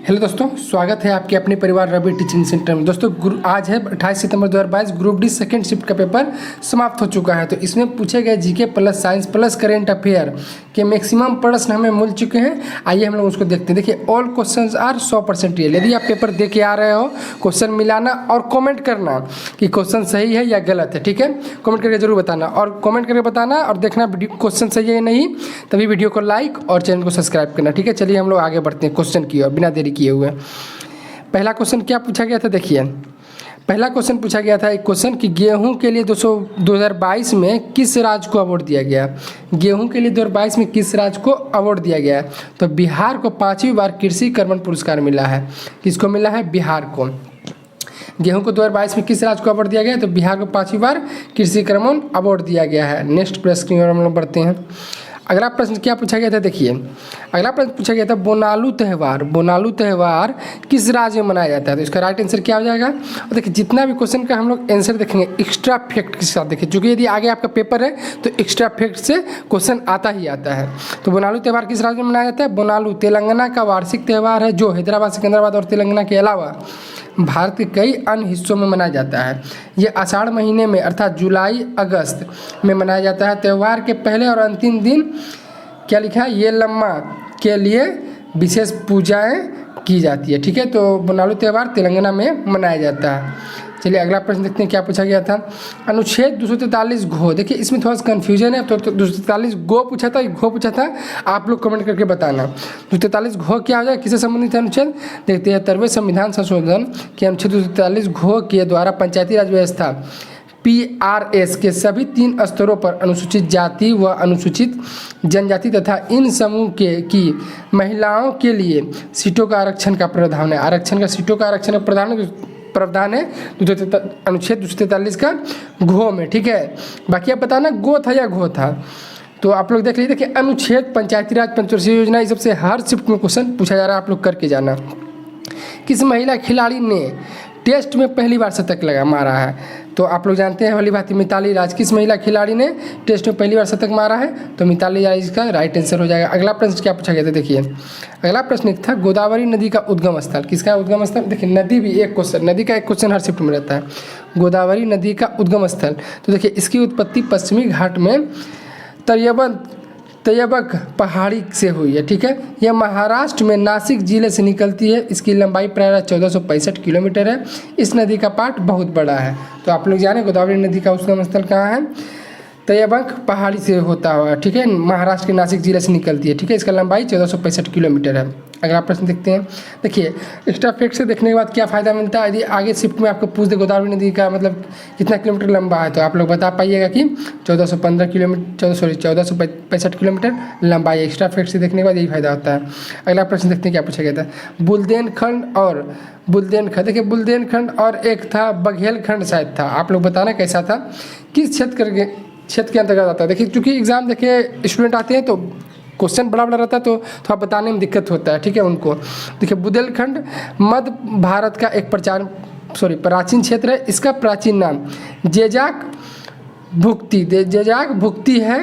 Hello दोस्तों, स्वागत है आपके अपने परिवार रवि टीचिंग सेंटर में। दोस्तों आज है 28 सितंबर 2022। ग्रुप डी सेकंड शिफ्ट का पेपर समाप्त हो चुका है। तो इसमें पूछे गए GK plus science plus current affair के मैक्सिमम प्रश्न हमें मिल चुके हैं। आइए हम लोग उसको देखते हैं। देखिए, ऑल क्वेश्चंस आर 100% रियल। यदि आप पेपर दे के आ रहे हो, क्वेश्चन मिलाना और कॉमेंट करना कि क्वेश्चन सही है या गलत है। ठीक है, कॉमेंट करके जरूर बताना और कॉमेंट करके बताना और देखना क्वेश्चन सही है या नहीं, तभी वीडियो को लाइक और चैनल को सब्सक्राइब करना। ठीक है, चलिए हम लोग आगे बढ़ते हैं क्वेश्चन की और बिना देरी किए हुए। पहला क्वेश्चन क्या पूछा गया था, देखिए पहला क्वेश्चन पूछा गया था एक क्वेश्चन कि गेहूं के लिए 2022 में किस राज्य को अवार्ड दिया गया। गेहूं के लिए 2022 में किस राज्य को अवार्ड दिया गया है? तो बिहार को 5वीं बार कृषि कर्मण पुरस्कार मिला है। किसको मिला है? बिहार को। गेहूं को 2022 में किस राज्य को अवार्ड दिया गया है? तो बिहार को 5वीं बार कृषि कर्मण अवार्ड दिया गया है। नेक्स्ट प्रश्न की ओर हम लोग बढ़ते हैं। अगला प्रश्न क्या पूछा गया था, देखिए अगला प्रश्न पूछा गया था बोनालू त्यौहार। बोनालू त्यौहार किस राज्य में मनाया जाता है? तो इसका राइट आंसर क्या हो जाएगा? और देखिए जितना भी क्वेश्चन का हम लोग आंसर देखेंगे एक्स्ट्रा फैक्ट के साथ देखिए, क्योंकि यदि आगे आपका पेपर है तो एक्स्ट्रा फैक्ट से क्वेश्चन आता ही आता है। तो बोनालू त्यौहार किस राज्य में मनाया जाता है? बोनालू तेलंगाना का वार्षिक त्यौहार है, जो हैदराबाद, सिकंदराबाद और तेलंगाना के अलावा भारत के कई अन्य हिस्सों में मनाया जाता है। ये आषाढ़ महीने में अर्थात जुलाई अगस्त में मनाया जाता है। त्यौहार के पहले और अंतिम दिन क्या लिखा है? ये लम्मा के लिए विशेष पूजाएं की जाती है। ठीक है, तो बोनालू त्यौहार तेलंगाना में मनाया जाता है। चलिए अगला प्रश्न देखते हैं क्या पूछा गया था। अनुच्छेद 243 घो, देखिए इसमें थोड़ा सा कन्फ्यूजन है। तो 243 गो पूछा था, घो पूछा था, आप लोग कमेंट करके बताना 243 घो क्या हो जाए, किससे संबंधित है अनुच्छेद? देखते हैं 13वें संविधान संशोधन के अनुच्छेद 243 घो के द्वारा पंचायती राज व्यवस्था PRS के सभी 3 स्तरों पर अनुसूचित जाति व अनुसूचित जनजाति तथा इन समूह की महिलाओं के लिए सीटों का आरक्षण का प्रावधान है। आरक्षण का सीटों का आरक्षण का प्रावधान है अनुच्छेद 243 का घो में। ठीक है, बाकी आप बताना गो था या घो था। तो आप लोग देख लीजिए, देखिए अनुच्छेद पंचायती राज पंचवर्षीय योजना, ये सबसे हर शिफ्ट में क्वेश्चन पूछा जा रहा है, आप लोग करके जाना। किस महिला खिलाड़ी ने टेस्ट में पहली बार शतक मारा है? तो आप लोग जानते हैं भली भांति मिताली राज। किस महिला खिलाड़ी ने टेस्ट में पहली बार शतक मारा है? तो मिताली राज का राइट आंसर हो जाएगा। अगला प्रश्न क्या पूछा गया था, देखिए अगला प्रश्न एक था गोदावरी नदी का उद्गम स्थल। किसका उद्गम स्थल? देखिए नदी भी एक क्वेश्चन, नदी का एक क्वेश्चन हर शिफ्ट में रहता है। गोदावरी नदी का उद्गम स्थल, तो देखिए इसकी उत्पत्ति पश्चिमी घाट में तयबक पहाड़ी से हुई है। ठीक है, यह महाराष्ट्र में नासिक जिले से निकलती है। इसकी लंबाई प्रायः 1465 किलोमीटर है। इस नदी का पाट बहुत बड़ा है। तो आप लोग जाने गोदावरी नदी का उद्गम स्थल कहाँ है? तयबक पहाड़ी से होता हुआ, ठीक है, महाराष्ट्र के नासिक जिले से निकलती है। ठीक है, इसका लंबाई 1465 किलोमीटर है। अगला प्रश्न देखते हैं। देखिए एक्स्ट्रा फैक्ट से देखने के बाद क्या फ़ायदा मिलता है? यदि आगे शिफ्ट में आपको पूछ दे गोदावरी नदी का मतलब कितना किलोमीटर लंबा है, तो आप लोग बता पाइएगा कि 1465 किलोमीटर लंबा है। एक्स्ट्रा फैक्ट से देखने के बाद यही फायदा होता है। अगला प्रश्न देखते हैं क्या पूछा गया था। बुंदेलखंड और बुंदेलखंड, देखिए बुंदेलखंड और एक था बघेलखंड शायद था, आप लोग बताना कैसा था, किस क्षेत्र के अंतर्गत आता है। देखिए चूँकि एग्जाम देखिए स्टूडेंट आते हैं तो क्वेश्चन बड़ा बड़ा रहता है, तो थोड़ा बताने में दिक्कत होता है। ठीक है, उनको देखिए बुंदेलखंड मध्य भारत का एक प्राचीन क्षेत्र है। इसका प्राचीन नाम जेजाक भुक्ति है।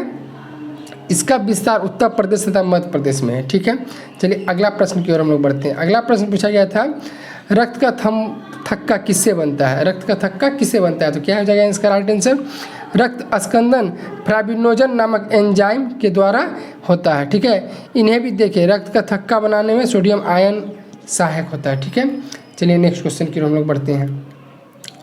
इसका विस्तार उत्तर प्रदेश तथा मध्य प्रदेश में है। ठीक है, चलिए अगला प्रश्न की ओर हम लोग बढ़ते हैं। अगला प्रश्न पूछा गया था रक्त का थक्का किससे बनता है? रक्त का थक्का किससे बनता है? तो क्या हो जाएगा इसका राइट आंसर? रक्त स्कंदन फाइब्रिनोजन नामक एंजाइम के द्वारा होता है। ठीक है, इन्हें भी देखिए रक्त का थक्का बनाने में सोडियम आयन सहायक होता है। ठीक है, चलिए नेक्स्ट क्वेश्चन की ओर हम लोग बढ़ते हैं।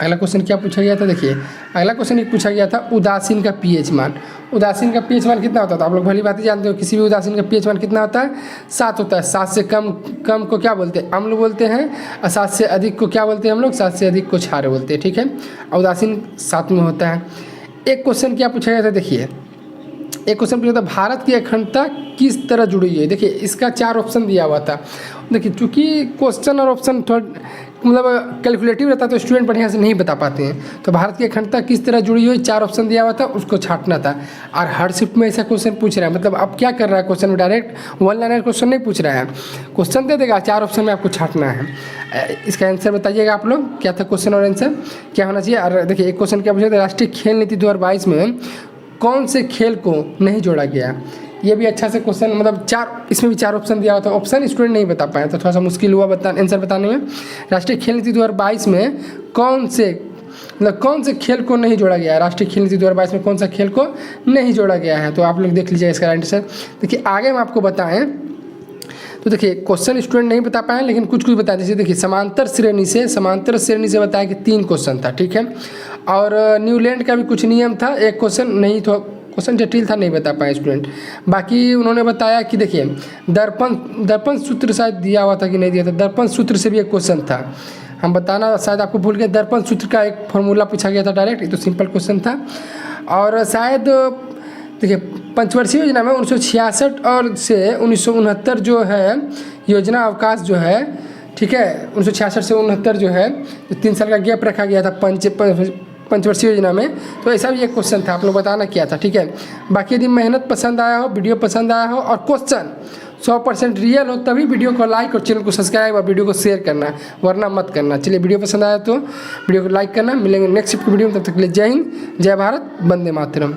अगला क्वेश्चन क्या पूछा गया था, देखिए अगला क्वेश्चन एक पूछा गया था उदासीन का पीएच मान। उदासीन का पीएच मान कितना होता है? तो आप लोग भली बात जानते हो, किसी भी उदासीन का पीएच मान कितना होता है? 7 होता है। 7 से कम को क्या बोलते हैं? अम्ल बोलते हैं। और 7 से अधिक को क्या बोलते हैं हम लोग? 7 से अधिक को क्षार बोलते हैं। ठीक है, उदासीन 7 में होता है। एक क्वेश्चन क्या पूछा गया था, देखिए एक क्वेश्चन पूछा था भारत की अखंडता किस तरह जुड़ी हुई है। देखिए इसका 4 ऑप्शन दिया हुआ था। देखिए चूँकि क्वेश्चन और ऑप्शन थोड़ा मतलब कैलकुलेटिव रहता है तो स्टूडेंट बढ़िया से नहीं बता पाते हैं। तो भारत की अखंडता किस तरह जुड़ी हुई, 4 ऑप्शन दिया हुआ था, उसको छांटना था। और हर शिफ्ट में ऐसा क्वेश्चन पूछ रहा है, मतलब अब क्या कर रहा है क्वेश्चन में डायरेक्ट वन लाइनर क्वेश्चन नहीं पूछ रहा है, क्वेश्चन दे देगा, 4 ऑप्शन में आपको छांटना है। इसका आंसर बताइएगा आप लोग, क्या था क्वेश्चन और आंसर क्या होना चाहिए। और देखिए एक क्वेश्चन क्या पूछा था, राष्ट्रीय खेल नीति 2022 में कौन से खेल को नहीं जोड़ा गया? ये भी अच्छा से क्वेश्चन, मतलब 4, इसमें भी 4 ऑप्शन दिया हुआ था, ऑप्शन स्टूडेंट नहीं बता पाए तो थोड़ा सा मुश्किल हुआ आंसर बताने में। राष्ट्रीय खेल नीति 2022 में कौन से खेल को नहीं जोड़ा गया है? राष्ट्रीय खेल नीति 2022 में कौन सा खेल को नहीं जोड़ा गया है? तो आप लोग देख लीजिए इसका आंसर। देखिए आगे हम आपको बताएं तो देखिए क्वेश्चन स्टूडेंट नहीं बता पाए, लेकिन कुछ बता दीजिए। देखिए समांतर श्रेणी से बताया कि 3 क्वेश्चन था, ठीक है। और न्यूलैंड का भी कुछ नियम था, 1 क्वेश्चन नहीं, तो क्वेश्चन जटिल था, नहीं बता पाए स्टूडेंट। बाकी उन्होंने बताया कि देखिए दर्पण सूत्र शायद दिया हुआ था कि नहीं दिया था, दर्पण सूत्र से भी एक क्वेश्चन था, हम बताना शायद आपको भूल गए। दर्पण सूत्र का एक फॉर्मूला पूछा गया था डायरेक्ट, ये तो सिंपल क्वेश्चन था। और शायद देखिए पंचवर्षीय योजना में 1966 और से 1969 जो है योजना अवकाश जो है, ठीक है, 1966 से 69 जो है, तो 3 साल का गैप रखा गया था पंचवर्षीय योजना में। तो ऐसा भी एक क्वेश्चन था, आप लोग बताना क्या था, ठीक है। बाकी यदि मेहनत पसंद आया हो, वीडियो पसंद आया हो और क्वेश्चन 100% रियल हो, तभी वीडियो को लाइक और चैनल को सब्सक्राइब और वीडियो को शेयर करना, वरना मत करना। चलिए वीडियो पसंद आया तो वीडियो को लाइक करना। मिलेंगे नेक्स्ट वीडियो में, तब तक के लिए जय हिंद, जय भारत, वंदे मातरम।